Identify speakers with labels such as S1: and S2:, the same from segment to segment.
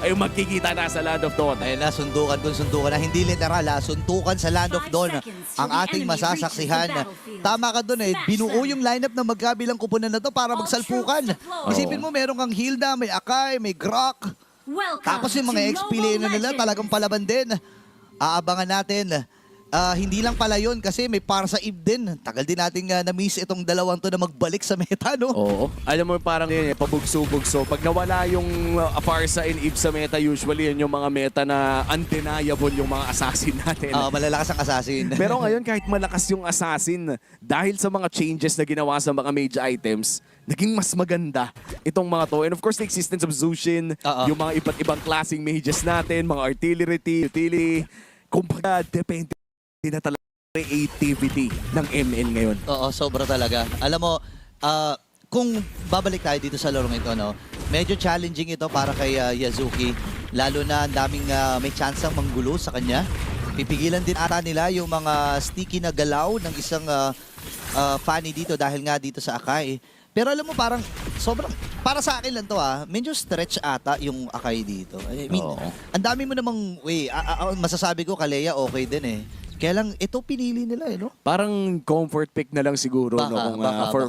S1: ay magkikita na sa Land of Dawn.
S2: Ayun na, sundukan kung sundukan na. Hindi literal ha, suntukan sa Land of Dawn ang ating masasaksihan. Tama ka doon eh, binuo yung lineup na magkabilang kupunan na to para magsalpukan. Isipin mo, meron kang Hilda, may Akai, may Grok. Tapos yung mga XP na nila talagang palaban din. Aabangan natin. Hindi lang pala yun kasi may para sa Eve din. Tagal din nating na-miss itong dalawang to na magbalik sa meta, no?
S1: Oo. Alam mo parang yun, pabugso-bugso. Pag nawala yung Farsa and Eve sa meta, usually yun yung mga meta na undeniable yung mga assassin natin.
S2: Malalakas ang assassin.
S1: Pero ngayon kahit malakas yung assassin, dahil sa mga changes na ginawa sa mga mage items, naging mas maganda itong mga to. And of course, the existence of Zushin, yung mga iba't ibang klaseng mages natin, mga artillery, utility, kumbaga, depende na talaga creativity ng ML ngayon.
S2: Oo, sobra talaga. Alam mo, kung babalik tayo dito sa larong ito, no, medyo challenging ito para kay Yazuki. Lalo na ang daming may chance ang manggulo sa kanya. Pipigilan din ata nila yung mga sticky na galaw ng isang Fanny dito dahil nga dito sa Akai. Pero alam mo, parang sobrang, para sa akin lang to medyo stretch ata yung Akai dito. I mean, ang dami mo namang way. Masasabi ko, Kalea okay din eh. Kaya lang, ito pinili nila eh, no?
S1: Parang comfort pick na lang siguro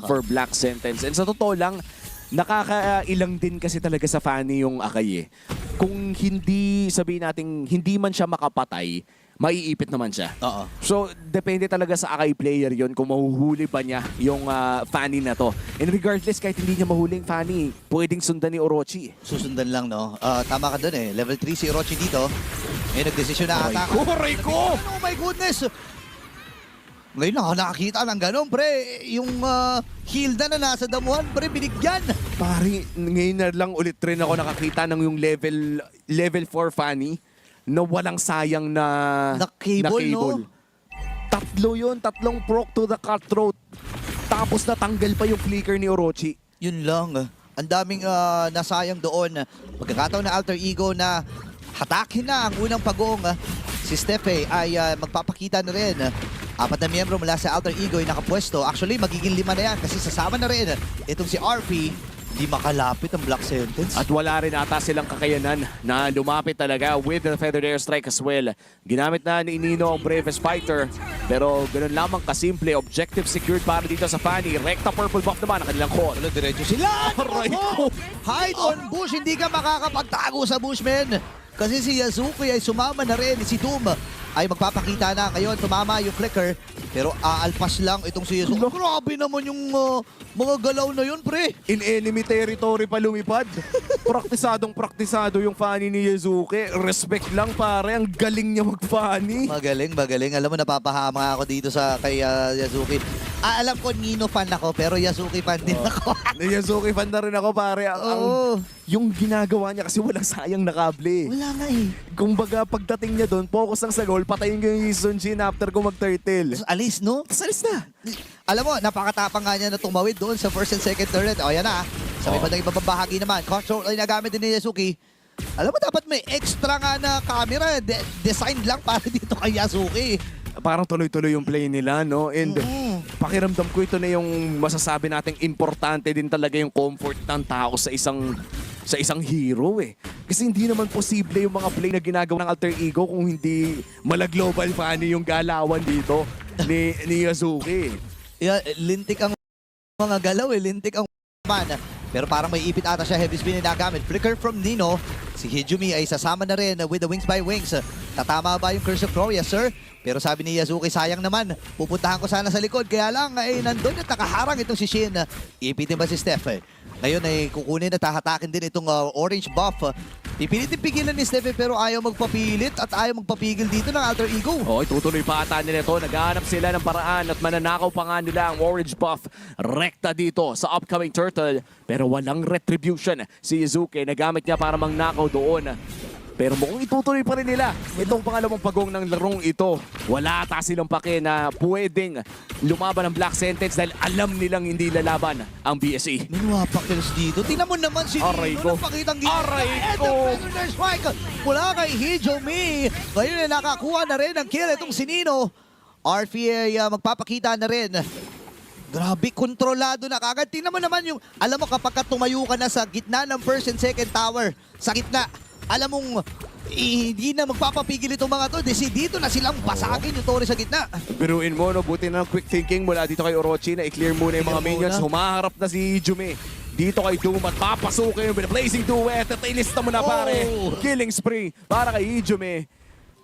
S1: for Black Sentence. And sa totoo lang, nakakailang din kasi talaga sa Fanny yung Akai eh. Kung hindi, sabihin natin, hindi man siya makapatay, maiipit naman siya. So, depende talaga sa Akai player yon kung mahuhuli ba niya yung Fanny na to. And regardless, kahit hindi niya mahuling Fanny, pwedeng sundan ni Orochi.
S2: Susundan lang, no? Tama ka dun eh. Level 3 si Orochi dito. May nagdesisyon na ata.
S1: Aray ko!
S2: Oh my goodness! Ngayon ako nakakita ng gano'n, pre. Yung Hilda na nasa damuhan, pre, binigyan.
S1: Pari, ngayon na lang ulit rin ako nakakita ng yung level 4 Fanny na walang sayang na
S2: cable, no?
S1: Tatlo yun, tatlong proc to the cutthroat. Tapos natanggal pa yung flicker ni Orochi.
S2: Yun lang. Ang daming nasayang doon. Pagkakataon na alter ego na hatakin na ang unang pagong. Si Steffe ay magpapakita na rin. 4 na miyembro mula sa alter ego ay nakapwesto. Actually, magiging 5 na yan kasi sasama na rin itong si RP. Di makalapit ang Black Sentence.
S1: At wala rin ata silang kakayanan na lumapit talaga with the Feathered Airstrike as well. Ginamit na ni Nino ang Bravest Fighter. Pero ganun lamang kasimple. Objective secured para dito sa Fanny. Rekta purple buff naman ang kanilang core.
S2: Diretso sila!
S1: Aray ko!
S2: Hide on bush! Hindi ka makakapagtago sa bushman. Kasi si Yazuki ay sumama na rin. Si Doom ay magpapakita na. Ngayon, tumama yung flicker. Pero aalpas lang itong si Yazuki. Grabe naman yung mga galaw na yun, pre.
S1: In enemy territory pa lumipad. Praktisado yung Fanny ni Yazuki. Respect lang pare, ang galing niya mag-Fanny.
S2: Magaling. Alam mo, napapahama ako dito sa kay Yazuki. Alam ko, Nino fan ako, pero Yazuki fan din ako.
S1: Yazuki fan na rin ako pare. Yung ginagawa niya kasi walang sayang na kable.
S2: Wala nga eh.
S1: Kumbaga pagdating niya doon, focus lang sa goal, patayin ko yung Sun Jin after ko mag-turtle.
S2: Alis, no?
S1: Alis na.
S2: Alam mo, napakatapang nga niya na tumawid doon sa first and second turret. O, yan na. Sa may bandang ibang bahagi naman. Control ay nagamit din ni Yazuki. Alam mo, dapat may extra nga na camera. Designed lang para dito kay Yazuki.
S1: Parang tuloy-tuloy yung play nila, no? And pakiramdam ko ito na yung masasabi nating importante din talaga yung comfort ng tao sa isang hero eh. Kasi hindi naman posible yung mga play na ginagawa ng alter ego kung hindi mala-global Fanny yung galawan dito ni Yazuki.
S2: Lintik ang mga galaw eh. Lintik ang man. Pero parang may ipit ata siya. Heavy spin na nagamit. Flicker from Nino. Si Hijumi ay sasama na rin with the wings by wings. Tatama ba yung Curse of Gloria, sir? Pero sabi ni Yazuki, sayang naman. Pupuntahan ko sana sa likod. Kaya lang, nandun at nakaharang itong si Shin. Ipitin ba si Steph? Ngayon ay kukunin at hahatakin din itong orange buff. Pipilitin pigilan ni Steph pero ayaw magpapilit at ayaw magpapigil dito ng alter ego.
S1: Tutuloy pa ata nila ito. Naghahanap sila ng paraan at mananakaw pa nga nila ang orange buff. Rekta dito sa upcoming turtle. Pero walang retribution si Yazuki. Nagamit niya para mangnakaw doon. Pero mukhang itutuloy pa rin nila itong pangalawang pagong ng larong ito. Wala ata silang pake na pwedeng lumaban ng Black Sentence dahil alam nilang hindi lalaban ang BSE.
S2: Minuwapak kills dito. Tingnan mo naman si Nino na pakitang gina.
S1: Aray ko!
S2: Strike mula kay Hijumi. Ngayon ay nakakuha na rin ang kill itong si Nino. RP ay magpapakita na rin Grabe, kontrolado na kagad. Tingnan mo naman yung, alam mo kapag ka tumayo ka na sa gitna ng first and second tower, sa gitna, alam mong hindi na magpapapigil itong mga to. Desidido na silang basagin yung torre sa gitna.
S1: Biruin mo, no? Buti na ng quick thinking mula dito kay Orochi na i-clear muna yung mga
S2: Clear
S1: minions.
S2: muna.
S1: Humaharap na si Jume. Dito kay Doom at papasukin with a blazing duet at ilista mo na pare.
S2: Oh!
S1: Killing spree para kay Jume.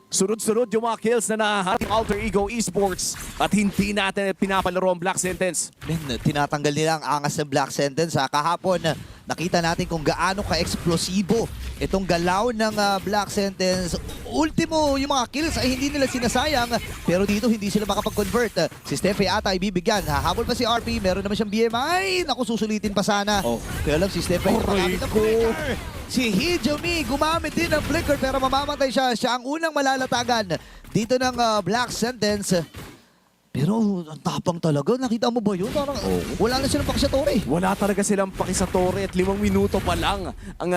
S1: Sunod-sunod yung mga kills na nahahat ng Alter Ego Esports at hindi natin pinapalaro ang Black Sentence.
S2: Men, tinatanggal nila ang angas ng Black Sentence. Kahapon, nakita natin kung gaano ka-eksplosibo itong galaw ng Black Sentence. Ultimo, yung mga kills ay hindi nila sinasayang, pero dito hindi sila makapag-convert. Si Steffe ata ibibigyan. Hahabol pa si RP, meron naman siyang BMI. Naku, susulitin pa sana.
S1: Oh.
S2: Kaya lang si Steffe gumamit ng flicker. Si Hijumi gumamit din ng flicker pero mamamatay siya. Siya ang unang malalatagan dito ng Black Sentence. Pero ang tapang talaga. Nakita mo ba yun? Parang wala na silang paki sa torre.
S1: Wala talaga silang paki sa torre at 5 minuto pa lang ang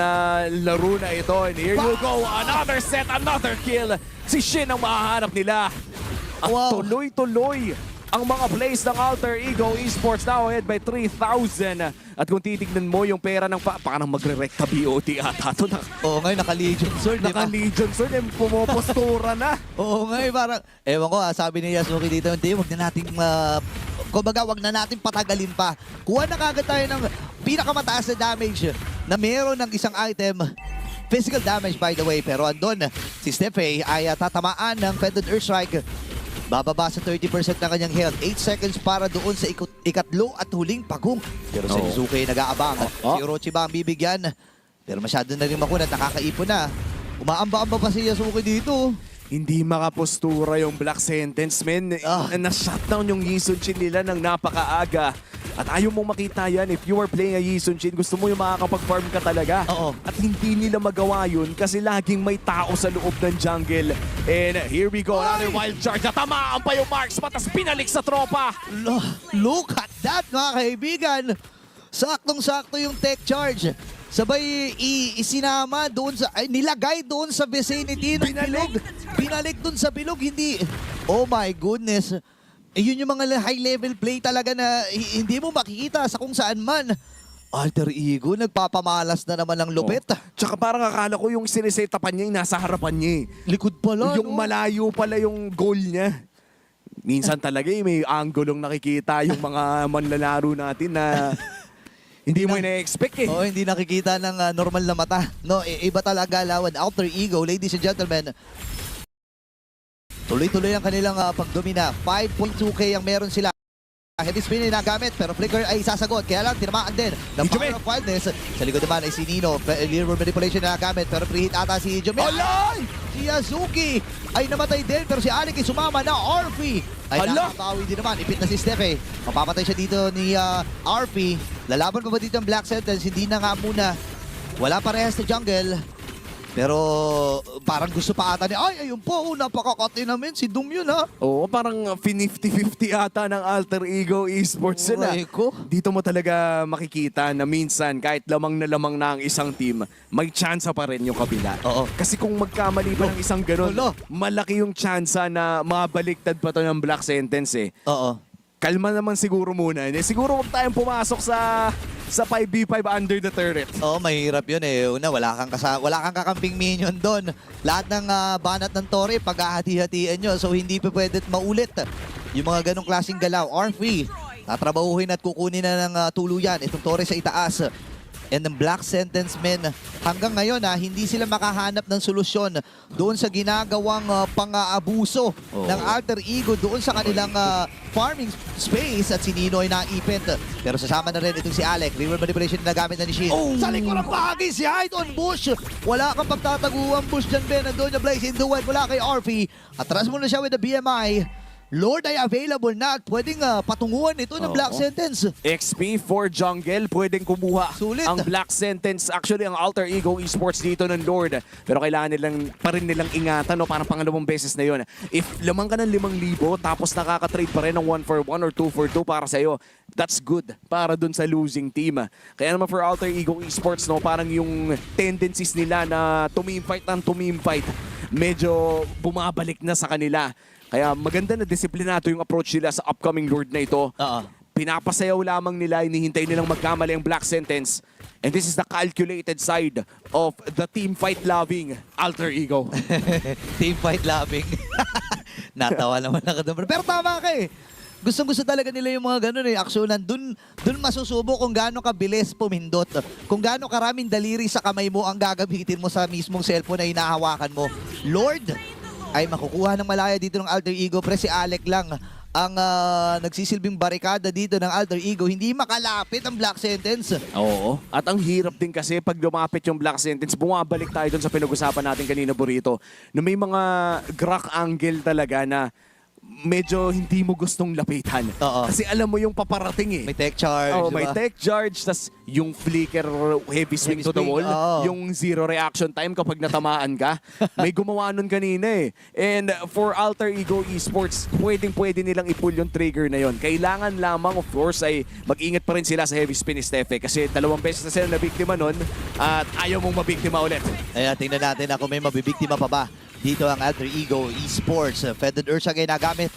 S1: laro na ito. And here you go, another set, another kill. Si Shin ang mahahanap nila. At
S2: Wow.
S1: tuloy-tuloy ang mga plays ng Alter Ego Esports now ahead by 3,000. At kung titignan mo yung pera ng parang magre-recta BOT ata ito na.
S2: Oo nga, naka-Legion Sword, di ba?
S1: Naka-Legion Sword, pumopostura na.
S2: Oo nga, parang, ewan ko, sabi ni Yasuki dito, hindi, wag na natin, kumbaga, wag na natin patagalin pa. Kuha na kagad tayo ng pinakamataas na damage na meron ng isang item. Physical damage, by the way, pero andun, si Steffe ay tatamaan ng Fended Earthstrike. Bababa sa 30% ng kanyang health. 8 seconds para doon sa ikatlo at huling pagong. Pero si Nizuki nag-aabang. Si Orochi ba ang bibigyan? Pero masyado na rin makunat. Nakakaipon na. Umaamba-amba pa si Yasuki dito.
S1: Hindi makapostura yung Black Sentence, men. Na-shutdown yung Yisun-Chin nila ng napakaaga. At ayaw mong makita yan. If you are playing a Yisun-Chin, gusto mo yung makakapag-farm ka talaga.
S2: Oo.
S1: At hindi nila magawa yun kasi laging may tao sa loob ng jungle. And here we go, another wild charge. Natamaan pa yung Marks, patas pinalik sa tropa.
S2: Look at that, mga kaibigan. Saktong-sakto yung tech charge. Sabay isinama doon sa, nilagay doon sa vicinity ng bilog. Binalik doon sa bilog, hindi. Oh my goodness. Yun yung mga high level play talaga na hindi mo makikita sa kung saan man. Alter Ego, nagpapamalas na naman ng lupit.
S1: Tsaka parang akala ko yung sinisetapan niya, yung nasa harapan niya.
S2: Likod pala,
S1: Yung malayo pala yung goal niya. Minsan talaga may anggulong nakikita yung mga manlalaro natin na hindi mo ina-expect eh.
S2: Oo, hindi nakikita ng normal na mata. No, iba talaga lawan. Alter Ego, ladies and gentlemen. Tuloy-tuloy ang kanilang pagdomina. 5.2k ang meron sila. Heavy spin na gamit pero flicker ay sasagot. Kaya lang tinamaan din ng power of wildness. Sa likod naman ay si Nino. Literal manipulation na gamit pero preheat ata si Jumi.
S1: Alay!
S2: Si Yasuki ay namatay din pero si Alec ay sumama na. Orphe ay nakabawi din naman. Ipit na si Steffe. Mapapatay siya dito ni RP. Lalaban pa ba dito ang Black Sentence? Hindi na nga muna. Wala parehas sa jungle. Pero parang gusto pa ata ni, ayun po, napakakati namin, si Doom yun ha.
S1: Oo, parang 50-50 ata ng Alter Ego Esports sila.
S2: Ko.
S1: Dito mo talaga makikita na minsan kahit lamang na lamang na ang isang team, may tsansa pa rin yung kabila.
S2: Oo.
S1: Kasi kung magkamali pa ng isang ganun, malaki yung tsansa na mabaliktad pa to ng Black Sentence eh.
S2: Oo.
S1: Kalma naman siguro muna. Siguro huwag tayong pumasok sa 5v5 under the turret.
S2: Oo, mahirap yun eh. Una, wala kang kakamping minion doon. Lahat ng banat ng torre, paghahati-hatian nyo. So, hindi pa pwede maulit yung mga ganong klaseng galaw. R3, tatrabahuhin at kukunin na ng tuluyan itong torre sa itaas. And ng Black Sentence men, hanggang ngayon hindi sila makahanap ng solusyon doon sa ginagawang pang-aabuso ng Alter Ego doon sa kanilang farming space at si Nino ay naipit. Pero sasama na rin itong si Alec. River manipulation na gamit na ni Shin. Sa likod ng bahagi si Hyde on bush. Wala kang pagtataguang bush dyan, Ben. Nandun yung Blaze in the Wild mula kay RP. Atras muna siya with the BMI. Lord ay available na at pwedeng patunguhan ito ng Black Sentence.
S1: XP for jungle, pwedeng kumuha.
S2: Sulit.
S1: Ang Black Sentence, actually ang Alter Ego Esports dito ng Lord. Pero kailangan pa rin nilang ingatan, no? Parang pangalawang beses na yun. If lamang ka ng 5,000 tapos nakaka-trade pa rin ng 1-for-1 or 2-for-2 para sa'yo, that's good para dun sa losing team. Kaya naman for Alter Ego Esports, no, parang yung tendencies nila na tumimfight ng tumimfight, medyo bumabalik na sa kanila. Kaya maganda na disiplinado yung approach nila sa upcoming Lord na ito. pinapasayaw lamang nila, hinihintay nilang magkamali ang Black Sentence. And this is the calculated side of the team fight loving Alter Ego.
S2: Team fight loving. Natawa naman ako doon. Pero tama ka eh. Gustong-gusto talaga nila yung mga ganun eh. Aksyonan, dun masusubo kung gaano kabilis pumindot. Kung gaano karaming daliri sa kamay mo ang gagamitin mo sa mismong cellphone na hinahawakan mo. Lord, ay makukuha ng malaya dito ng Alter Ego. Pero si Alec lang ang nagsisilbing barikada dito ng Alter Ego. Hindi makalapit ang Black Sentence.
S1: Oo. At ang hirap din kasi pag lumapit yung Black Sentence, bumabalik tayo dun sa pinag-usapan natin kanina, Burrito, na may mga Grak angle talaga na medyo hindi mo gustong lapitan.
S2: Oo.
S1: Kasi alam mo yung paparating eh.
S2: May tech charge.
S1: Oh,
S2: diba?
S1: may tech charge, tas yung flicker heavy swing
S2: Heavy
S1: to the
S2: swing,
S1: wall,
S2: oo.
S1: yung zero reaction time kapag natamaan ka. May gumawa nun kanina eh. And for Alter Ego Esports, pwedeng-pwede nilang i-pull yung trigger na yon. Kailangan lamang, of course, ay mag-ingat pa rin sila sa heavy spin ni Steffe kasi 2 beses na sila nabiktima nun at ayaw mong mabiktima ulit.
S2: Ayan, tingnan natin ako may mabibiktima pa ba. Dito ang Alter Ego Esports. Feded Ursa ay nagamit.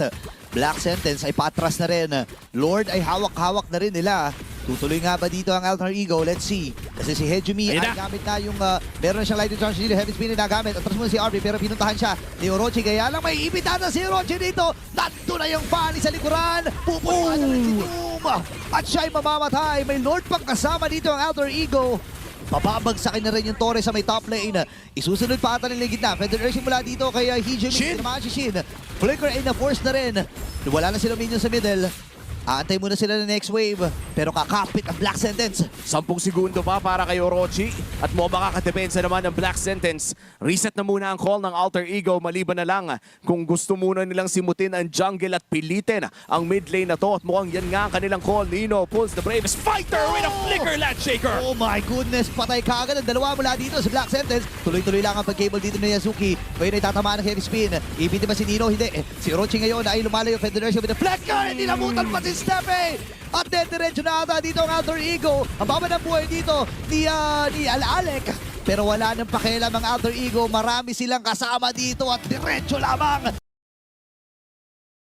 S2: Black Sentence ay patras na rin. Lord ay hawak-hawak na rin nila. Tutuloy nga ba dito ang Alter Ego? Let's see. Kasi si Hejumi ay gamit na yung meron na siyang lighting charge dito. Heavy spin na nagamit. Atras muna si RB pero pinuntahan siya ni Orochi. Kaya lang may ibitan na si Orochi dito. Nandun na yung Fanny sa likuran. Pupunuan na rin si Doom. At siya'y mamamatay. May Lord pang kasama dito ang Alter Ego. Pababagsakin na rin yung Torres sa may top lane. Isusunod pa ata nila yung gitna. Federation mula dito kay Hijimi.
S1: Shin!
S2: Naman si Shin. Flicker ay na-force na rin. Wala na sila minion sa middle. Aantay muna sila ng next wave. Pero kakapit ang Black Sentence.
S1: 10 segundo pa para kay Orochi at mo makakadepensa naman ng Black Sentence. Reset na muna ang call ng Alter Ego maliban na lang kung gusto muna nilang simutin ang jungle at pilitin ang mid lane na to at mukhang yan nga ang kanilang call. Nino pulls the bravest fighter with a flicker land shaker.
S2: Oh my goodness, patay kaagad ang dalawa mula dito sa Black Sentence. Tuloy-tuloy lang ang pag-cable dito ni Yazuki. Ngayon ay tatamaan ng heavy spin. Ibiti ba si Nino? Hindi. Si Orochi ngayon ay lumalayo Federation with a flicker. Hindi namutan pa si Steffe. At diretso na ata dito ang Alter Ego. Ang baba ng buhay dito ni Alec. Pero wala nang pakialam ang Alter Ego. Marami silang kasama dito at diretso lamang.